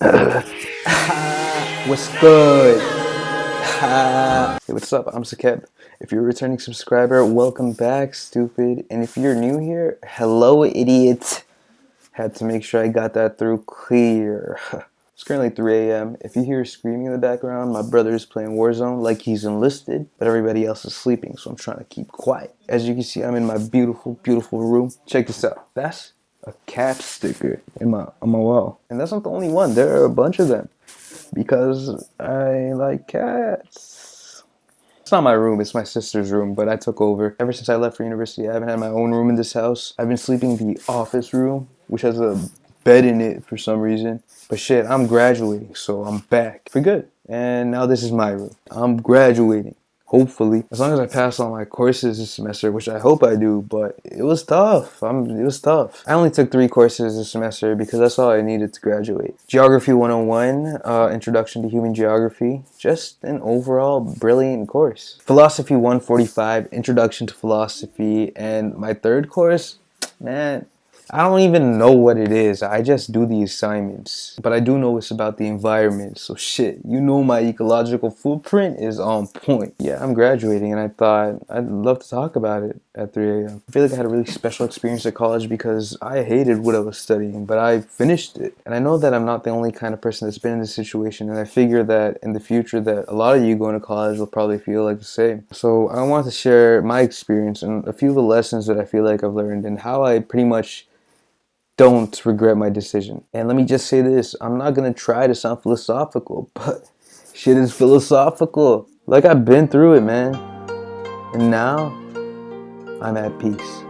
What's good? Hey, what's up? I'm SAQEB. If you're a returning subscriber, welcome back, stupid. And if you're new here, hello, idiot. Had to make sure I got that through clear. It's currently 3 a.m. If you hear screaming in the background, my brother is playing Warzone like he's enlisted, but everybody else is sleeping, so I'm trying to keep quiet. As you can see, I'm in my beautiful, beautiful room. Check this out. That's a cat sticker on my wall. And that's not the only one. There are a bunch of them because I like cats. It's not my room, it's my sister's room, but I took over. Ever since I left for university, I haven't had my own room in this house. I've been sleeping in the office room, which has a bed in it for some reason. But shit, I'm graduating, so I'm back for good. And now this is my room. I'm graduating. Hopefully, as long as I pass all my courses this semester, which I hope I do, but it was tough. It was tough. I only took 3 courses this semester because that's all I needed to graduate. Geography 101, Introduction to Human Geography, just an overall brilliant course. Philosophy 145, Introduction to Philosophy, and my 3rd course, man, I don't even know what it is. I just do the assignments. But I do know it's about the environment. So shit, you know my ecological footprint is on point. Yeah, I'm graduating and I thought I'd love to talk about it at 3 a.m. I feel like I had a really special experience at college because I hated what I was studying, but I finished it. And I know that I'm not the only kind of person that's been in this situation, and I figure that in the future that a lot of you going to college will probably feel like the same. So I want to share my experience and a few of the lessons that I feel like I've learned and how I pretty much don't regret my decision. And let me just say this, I'm not gonna try to sound philosophical, but shit is philosophical. Like, I've been through it, man. And now, I'm at peace.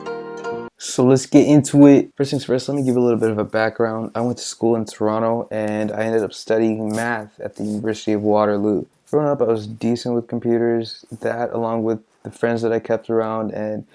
So let's get into it. First things first, let me give you a little bit of a background. I went to school in Toronto and I ended up studying math at the University of Waterloo. Growing up, I was decent with computers. That, along with the friends that I kept around and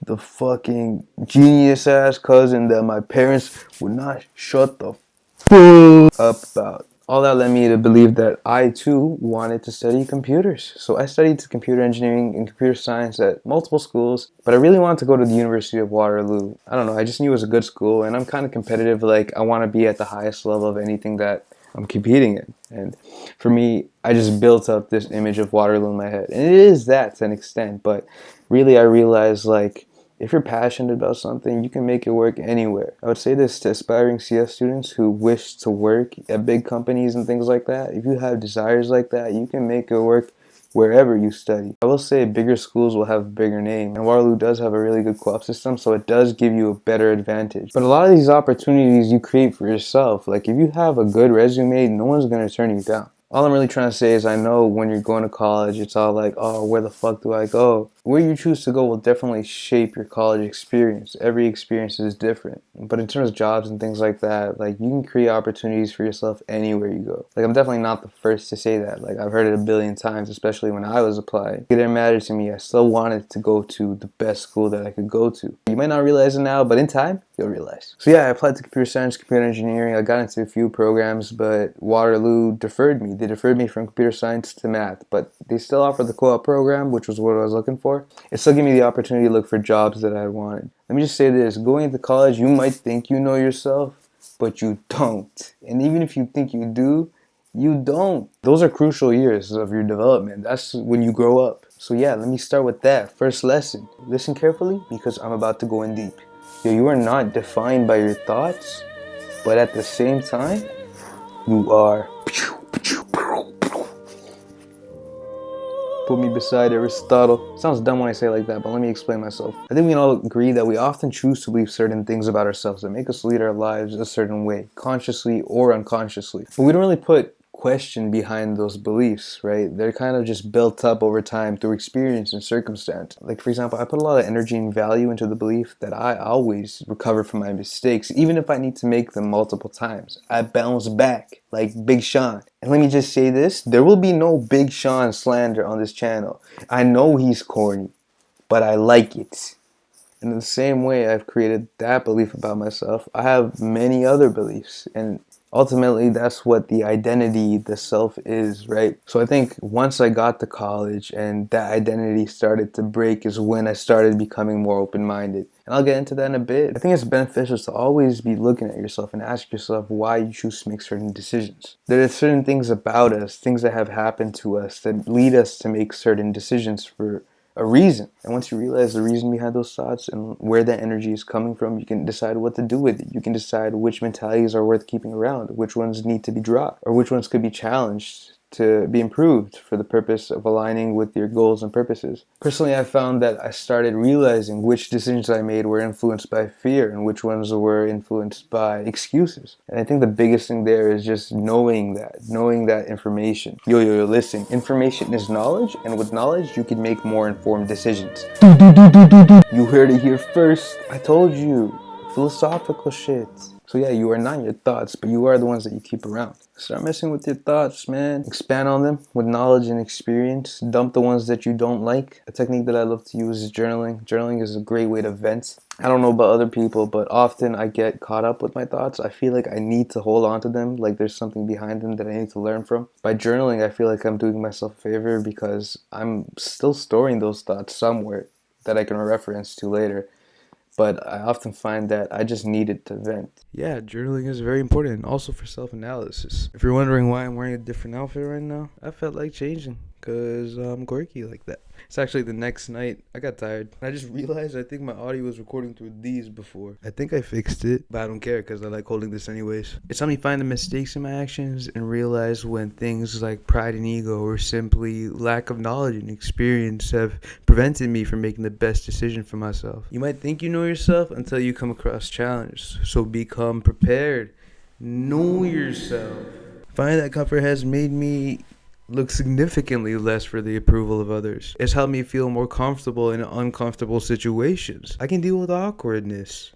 the fucking genius ass cousin that my parents would not shut the fuck up about. All that led me to believe that I too wanted to study computers. So I studied computer engineering and computer science at multiple schools, but I really wanted to go to the University of Waterloo. I don't know, I just knew it was a good school, and I'm kind of competitive. Like, I want to be at the highest level of anything that I'm competing in. And for me, I just built up this image of Waterloo in my head. And it is that to an extent, but really I realized, like, if you're passionate about something, you can make it work anywhere. I would say this to aspiring CS students who wish to work at big companies and things like that. If you have desires like that, you can make it work wherever you study. I will say bigger schools will have a bigger name, and Waterloo does have a really good co-op system, so it does give you a better advantage. But a lot of these opportunities you create for yourself. Like, if you have a good resume, no one's going to turn you down. All I'm really trying to say is I know when you're going to college, it's all like, oh, where the fuck do I go? Where you choose to go will definitely shape your college experience. Every experience is different. But in terms of jobs and things like that, like, you can create opportunities for yourself anywhere you go. Like, I'm definitely not the first to say that. Like, I've heard it a billion times, especially when I was applying. It didn't matter to me. I still wanted to go to the best school that I could go to. You might not realize it now, but in time, you'll realize. So yeah, I applied to computer science, computer engineering. I got into a few programs, but Waterloo deferred me. They deferred me from computer science to math, but they still offer the co-op program, which was what I was looking for. It still gave me the opportunity to look for jobs that I wanted. Let me just say this, going into college, you might think you know yourself, but you don't. And even if you think you do, you don't. Those are crucial years of your development. That's when you grow up. So yeah, let me start with that. First lesson. Listen carefully because I'm about to go in deep. Yo, you are not defined by your thoughts, but at the same time, you are. Put me beside Aristotle. Sounds dumb when I say it like that, but let me explain myself. I think we can all agree that we often choose to believe certain things about ourselves that make us lead our lives a certain way, consciously or unconsciously. But we don't really put question behind those beliefs, right? They're kind of just built up over time through experience and circumstance. Like, for example, I put a lot of energy and value into the belief that I always recover from my mistakes, even if I need to make them multiple times. I bounce back like Big Sean. And let me just say this, there will be no Big Sean slander on this channel. I know he's corny, but I like it. In the same way I've created that belief about myself, I have many other beliefs, and Ultimately, that's what the identity, the self is, right? So I think once I got to college and that identity started to break is when I started becoming more open-minded. And I'll get into that in a bit. I think it's beneficial to always be looking at yourself and ask yourself why you choose to make certain decisions. There are certain things about us, things that have happened to us that lead us to make certain decisions for a reason. And once you realize the reason behind those thoughts and where that energy is coming from, you can decide what to do with it. You can decide which mentalities are worth keeping around, which ones need to be dropped, or which ones could be challenged to be improved for the purpose of aligning with your goals and purposes. Personally, I found that I started realizing which decisions I made were influenced by fear and which ones were influenced by excuses. And I think the biggest thing there is just knowing that information. Yo, listen, information is knowledge, and with knowledge, you can make more informed decisions. You heard it here first. I told you. Philosophical shit. So yeah, you are not your thoughts, but you are the ones that you keep around. Start messing with your thoughts, man. Expand on them with knowledge and experience. Dump the ones that you don't like. A technique that I love to use is journaling. Journaling is a great way to vent. I don't know about other people, but often I get caught up with my thoughts. I feel like I need to hold on to them, like there's something behind them that I need to learn from. By journaling, I feel like I'm doing myself a favor because I'm still storing those thoughts somewhere that I can reference to later. But I often find that I just needed to vent. Yeah, journaling is very important, also for self-analysis. If you're wondering why I'm wearing a different outfit right now, I felt like changing because I'm quirky like that. It's actually the next night. I got tired. I just realized I think my audio was recording through these before. I think I fixed it, but I don't care because I like holding this anyways. It's helped me find the mistakes in my actions and realize when things like pride and ego or simply lack of knowledge and experience have prevented me from making the best decision for myself. You might think you know yourself until you come across challenges. So become prepared. Know yourself. Finding that comfort has made me look significantly less for the approval of others. It's helped me feel more comfortable in uncomfortable situations. I can deal with awkwardness.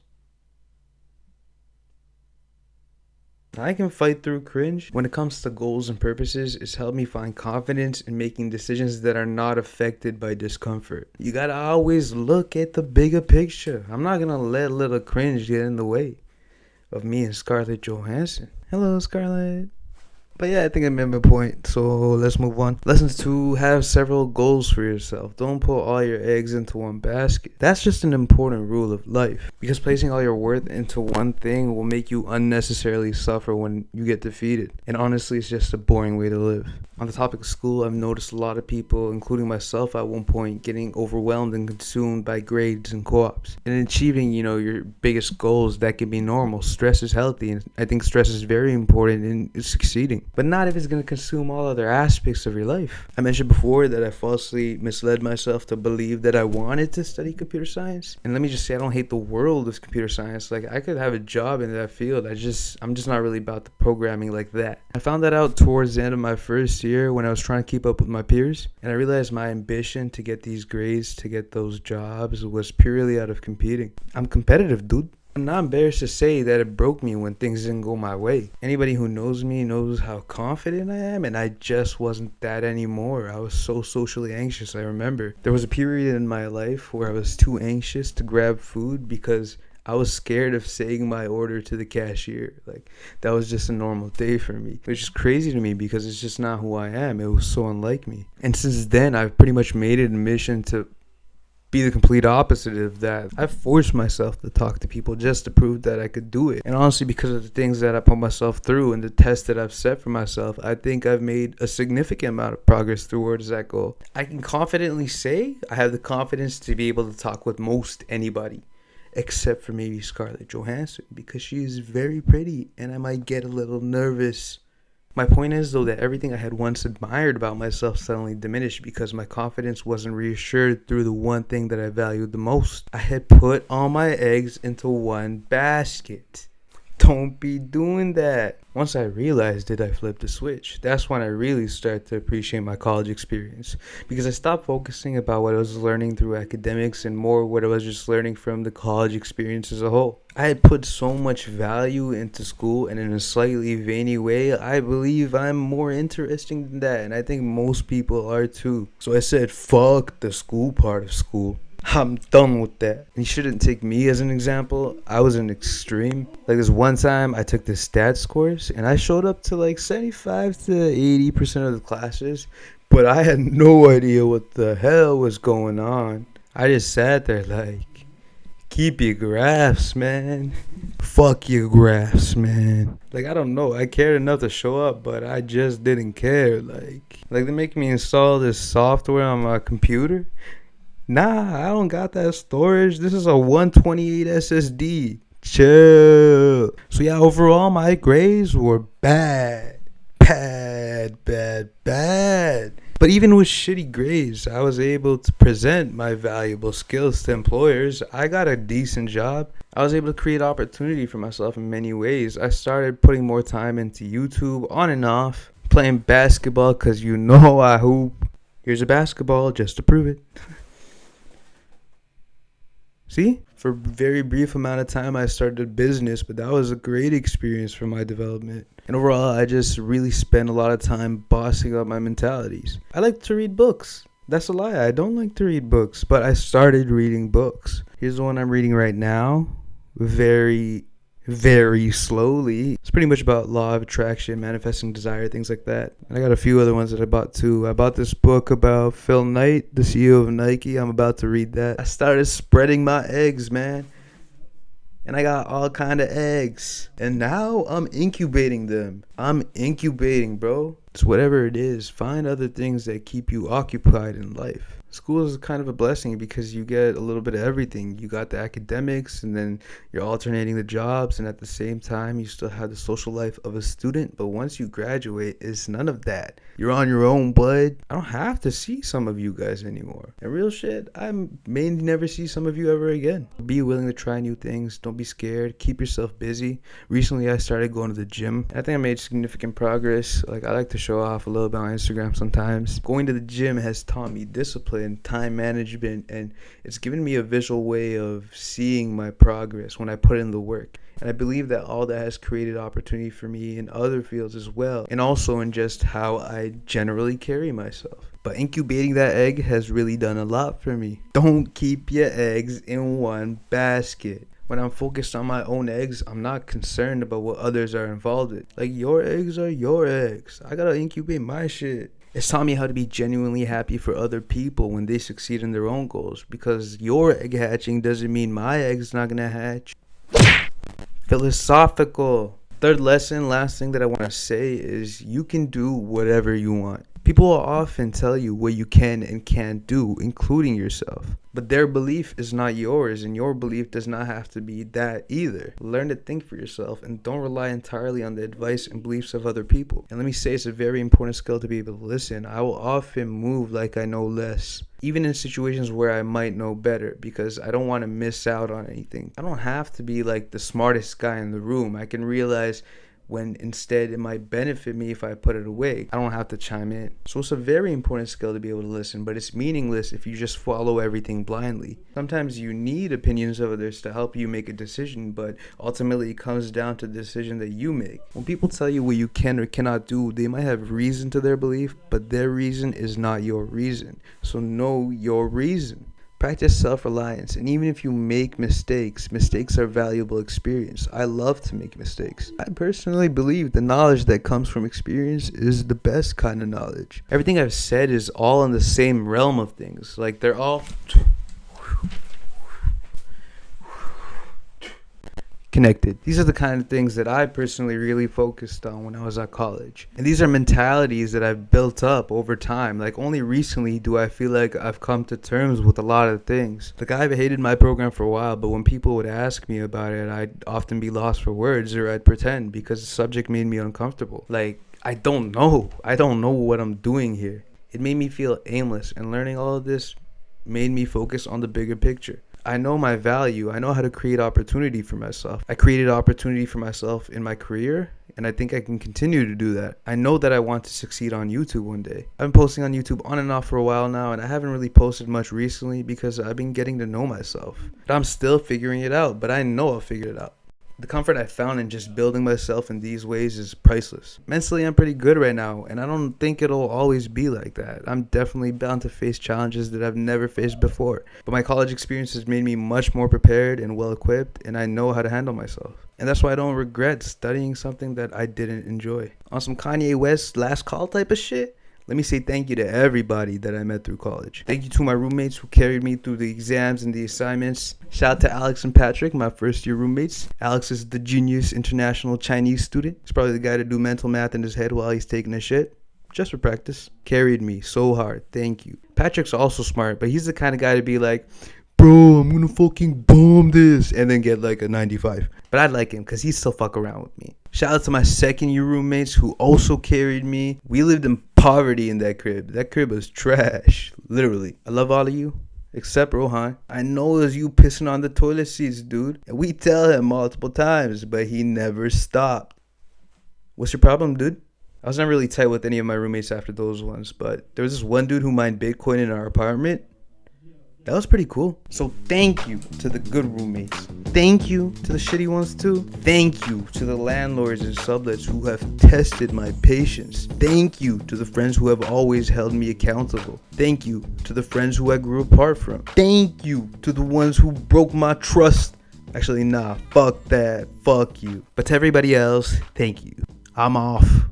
I can fight through cringe. When it comes to goals and purposes, it's helped me find confidence in making decisions that are not affected by discomfort. You gotta always look at the bigger picture. I'm not gonna let little cringe get in the way of me and Scarlett Johansson. Hello, Scarlett. But yeah, I think I made my point, so let's move on. Lesson 2, have several goals for yourself. Don't put all your eggs into one basket. That's just an important rule of life, because placing all your worth into one thing will make you unnecessarily suffer when you get defeated. And honestly, it's just a boring way to live. On the topic of school, I've noticed a lot of people, including myself at one point, getting overwhelmed and consumed by grades and co-ops. And achieving, your biggest goals, that can be normal. Stress is healthy, and I think stress is very important in succeeding. But not if it's going to consume all other aspects of your life. I mentioned before that I falsely misled myself to believe that I wanted to study computer science. And let me just say, I don't hate the world of computer science. Like, I could have a job in that field. I'm just not really about the programming like that. I found that out towards the end of my first year when I was trying to keep up with my peers. And I realized my ambition to get these grades, to get those jobs, was purely out of competing. I'm competitive, dude. I'm not embarrassed to say that it broke me when things didn't go my way. Anybody who knows me knows how confident I am, and I just wasn't that anymore. I was so socially anxious. I remember there was a period in my life where I was too anxious to grab food because I was scared of saying my order to the cashier. Like, that was just a normal day for me, which is crazy to me because it's just not who I am. It was so unlike me. And since then, I've pretty much made it a mission to be the complete opposite of that. I forced myself to talk to people just to prove that I could do it. And honestly, because of the things that I put myself through and the tests that I've set for myself, I think I've made a significant amount of progress towards that goal. I can confidently say I have the confidence to be able to talk with most anybody, except for maybe Scarlett Johansson, because she is very pretty and I might get a little nervous. My point is, though, that everything I had once admired about myself suddenly diminished because my confidence wasn't reassured through the one thing that I valued the most. I had put all my eggs into one basket. Don't be doing that. Once I realized it, I flipped the switch. That's when I really started to appreciate my college experience, because I stopped focusing about what I was learning through academics and more what I was just learning from the college experience as a whole. I had put so much value into school, and in a slightly veiny way, I believe I'm more interesting than that, and I think most people are too. So I said, fuck the school part of school. I'm done with that. You shouldn't take me as an example. I was an extreme. Like this one time I took this stats course and I showed up to like 75 to 80% of the classes, but I had no idea what the hell was going on. I just sat there like, keep your graphs, man. Fuck your graphs, man. Like, I don't know. I cared enough to show up, but I just didn't care. Like they make me install this software on my computer. Nah, I don't got that storage. This is a 128 SSD. Chill. So yeah, overall my grades were bad. Bad, bad, bad. But even with shitty grades, I was able to present my valuable skills to employers. I got a decent job. I was able to create opportunity for myself in many ways. I started putting more time into YouTube on and off, playing basketball because you know I hoop. Here's a basketball just to prove it. See, for a very brief amount of time, I started a business, but that was a great experience for my development. And overall, I just really spent a lot of time bossing up my mentalities. I like to read books. That's a lie. I don't like to read books, but I started reading books. Here's the one I'm reading right now. Very slowly. It's pretty much about law of attraction, manifesting desire, things like that. And I got a few other ones that I bought too. I bought this book about Phil Knight, the CEO of Nike. I'm about to read that. I started spreading my eggs, man. And I got all kind of eggs. And now I'm incubating them. I'm incubating, bro. It's whatever it is. Find other things that keep you occupied in life. School is kind of a blessing because you get a little bit of everything. You got the academics, and then you're alternating the jobs, and at the same time you still have the social life of a student. But once you graduate, it's none of that. You're on your own, bud. I don't have to see some of you guys anymore. And real shit, I may never see some of you ever again. Be willing to try new things. Don't be scared. Keep yourself busy. Recently I started going to the gym. I think I made significant progress. Like, I like to show off a little bit on Instagram sometimes. Going to the gym has taught me discipline, time management, and it's given me a visual way of seeing my progress when I put in the work. And I believe that all that has created opportunity for me in other fields as well, and also in just how I generally carry myself. But incubating that egg has really done a lot for me. Don't keep your eggs in one basket. When I'm focused on my own eggs, I'm not concerned about what others are involved in. Like, your eggs are your eggs. I gotta incubate my shit. It's taught me how to be genuinely happy for other people when they succeed in their own goals, because your egg hatching doesn't mean my egg's not gonna hatch. Philosophical. Third lesson, last thing that I want to say is you can do whatever you want. People will often tell you what you can and can't do, including yourself. But their belief is not yours, and your belief does not have to be that either. Learn to think for yourself and don't rely entirely on the advice and beliefs of other people. And let me say, it's a very important skill to be able to listen. I will often move like I know less, even in situations where I might know better, because I don't want to miss out on anything. I don't have to be like the smartest guy in the room. I can realize when instead it might benefit me if I put it away. I don't have to chime in. So it's a very important skill to be able to listen, but it's meaningless if you just follow everything blindly. Sometimes you need opinions of others to help you make a decision, but ultimately it comes down to the decision that you make. When people tell you what you can or cannot do, they might have reason to their belief, but their reason is not your reason. So know your reason. Practice self-reliance, and even if you make mistakes, mistakes are valuable experience. I love to make mistakes. I personally believe the knowledge that comes from experience is the best kind of knowledge. Everything I've said is all in the same realm of things. Like, they're all connected. These are the kind of things that I personally really focused on when I was at college. And these are mentalities that I've built up over time. Like, only recently do I feel like I've come to terms with a lot of things. Like, I've hated my program for a while, but when people would ask me about it, I'd often be lost for words, or I'd pretend because the subject made me uncomfortable. Like, I don't know what I'm doing here. It made me feel aimless, and learning all of this made me focus on the bigger picture. I know my value. I know how to create opportunity for myself. I created opportunity for myself in my career, and I think I can continue to do that. I know that I want to succeed on YouTube one day. I've been posting on YouTube on and off for a while now, and I haven't really posted much recently because I've been getting to know myself. But I'm still figuring it out, but I know I'll figure it out. The comfort I found in just building myself in these ways is priceless. Mentally, I'm pretty good right now, and I don't think it'll always be like that. I'm definitely bound to face challenges that I've never faced before. But my college experience has made me much more prepared and well equipped, and I know how to handle myself. And that's why I don't regret studying something that I didn't enjoy. On some Kanye West last call type of shit, let me say thank you to everybody that I met through college. Thank you to my roommates who carried me through the exams and the assignments. Shout out to Alex and Patrick, my first year roommates. Alex is the genius international Chinese student. He's probably the guy to do mental math in his head while he's taking a shit. Just for practice. Carried me so hard. Thank you. Patrick's also smart, but he's the kind of guy to be like, bro, I'm gonna fucking bomb this, and then get like a 95. But I like him because he's still fuck around with me. Shout out to my second year roommates who also carried me. We lived in poverty in that crib. That crib was trash, literally. I love all of you, except Rohan. I know it was you pissing on the toilet seats, dude. And we tell him multiple times, but he never stopped. What's your problem, dude? I was not really tight with any of my roommates after those ones, but there was this one dude who mined Bitcoin in our apartment. That was pretty cool. So thank you to the good roommates. Thank you to the shitty ones too. Thank you to the landlords and sublets who have tested my patience. Thank you to the friends who have always held me accountable. Thank you to the friends who I grew apart from. Thank you to the ones who broke my trust. Actually, nah, fuck that. Fuck you. But to everybody else, thank you. I'm off.